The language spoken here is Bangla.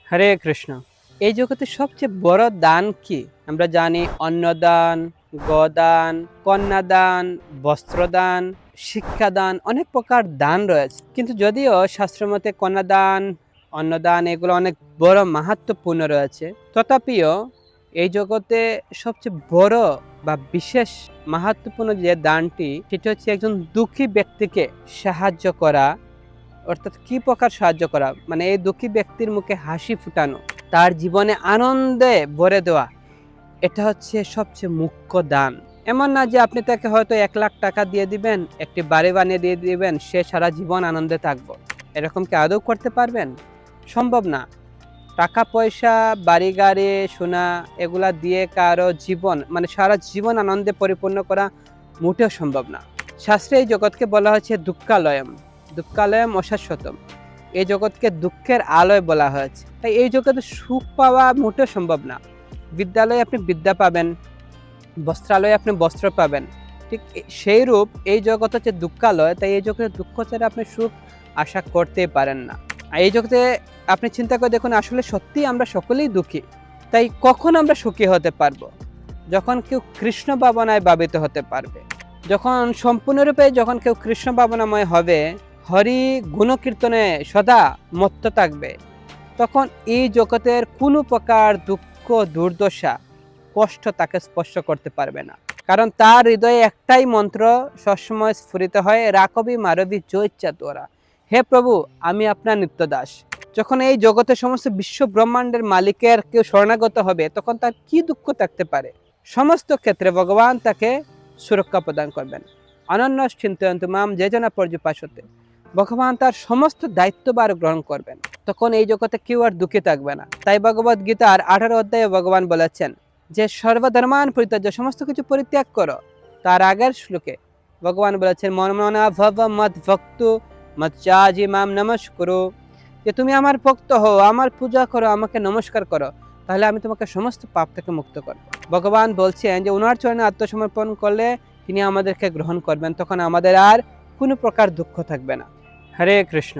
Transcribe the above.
হরে কৃষ্ণ। এই জগতে সবচেয়ে বড় দান কি? আমরা জানি অন্নদান, গোদান, কন্যাদান, বস্ত্রদান, শিক্ষাদান, অনেক প্রকার দান রয়েছে। কিন্তু যদিও শাস্ত্রমতে কন্যাদান, অন্নদান এগুলো অনেক বড় মাহাত্ম্যপূর্ণ রয়েছে, তথাপিও এই জগতে সবচেয়ে বড় বা বিশেষ মাহাত্ম্যপূর্ণ যে দানটি, সেটি হচ্ছে একজন দুঃখী ব্যক্তিকে সাহায্য করা। অর্থাৎ কি প্রকার সাহায্য করা? মানে এই দুঃখী ব্যক্তির মুখে হাসি ফুটানো, তার জীবনে আনন্দে ভরে দেওয়া। এটা হচ্ছে সবচেয়ে মুখ্য দান। এমন না যে আপনি তাকে হয়তো ১,০০,০০০ টাকা দিয়ে দিবেন, একটি বাড়ি বানিয়ে দিয়ে দিবেন, সে সারা জীবন আনন্দে থাকবো। এরকম কি আদৌ করতে পারবেন? সম্ভব না। টাকা পয়সা, বাড়ি গাড়ি, সোনা এগুলা দিয়ে কারো জীবন মানে সারা জীবন আনন্দে পরিপূর্ণ করা মোটেও সম্ভব না। শাস্ত্রে এই জগৎকে বলা হয়েছে দুঃখালয়ম। দুঃখালয়ম অশাশ্বতম। এই জগৎকে দুঃখের আলয় বলা হয়েছে। তাই এই জগতে সুখ পাওয়া মোটেও সম্ভব না। বিদ্যালয়ে আপনি বিদ্যা পাবেন, বস্ত্রালয়ে আপনি বস্ত্র পাবেন। ঠিক সেইরূপ এই জগৎ হচ্ছে দুঃখালয়। তাই এই জগতে দুঃখ ছাড়া আপনি সুখ আশা করতেই পারেন না। আর এই জগতে আপনি চিন্তা করে দেখুন, আসলে সত্যিই আমরা সকলেই দুঃখী। তাই কখন আমরা সুখী হতে পারবো? যখন কেউ কৃষ্ণ ভাবনায় ভাবিত হতে পারবে। যখন সম্পূর্ণরূপে যখন কেউ কৃষ্ণ ভাবনাময় হবে, হরি গুণকীর্তনে সদা মত্ত থাকবে, তখন এই জগতের কোনো প্রকার দুঃখ, দুর্দশা, কষ্ট তাকে স্পর্শ করতে পারবে না। কারণ তার হৃদয়ে একটাই মন্ত্র সবসময় স্ফুরিত হয়, রাকবি মারবি জয়িচ্ছা তোরা। হে প্রভু, আমি আপনার নিত্যদাস। যখন এই জগতের সমস্ত বিশ্ব ব্রহ্মাণ্ডের মালিকের কেউ শরণাগত হবে, তখন তার কি দুঃখ থাকতে পারে? সমস্ত ক্ষেত্রে ভগবান তাকে সুরক্ষা প্রদান করবেন। অনন্য চিন্তয়ন্তু মাম যেজনা পর্যুপাসতে। ভগবান তার সমস্ত দায়িত্বভার গ্রহণ করবেন। তখন এই জগতে কেউ আর দুঃখী থাকবে না। তাই ভগবদ গীতার 18 অধ্যায়ে ভগবান বলেছেন যে সর্বধর্মান পরিত্যাজ্য, সমস্ত কিছু পরিত্যাগ করো। তার আগের শ্লোকে ভগবান বলেছেন মনমনা ভব মদ ভক্ত মচ্চাজি মাম নমস্কুরু, যে তুমি আমার ভক্ত হও, আমার পূজা করো, আমাকে নমস্কার করো, তাহলে আমি তোমাকে সমস্ত পাপ থেকে মুক্ত করব। ভগবান বলছেন যে ওনার চরণে আত্মসমর্পণ করলে তিনি আমাদেরকে গ্রহণ করবেন, তখন আমাদের আর কোনো প্রকার দুঃখ থাকবে না। হরে কৃষ্ণ।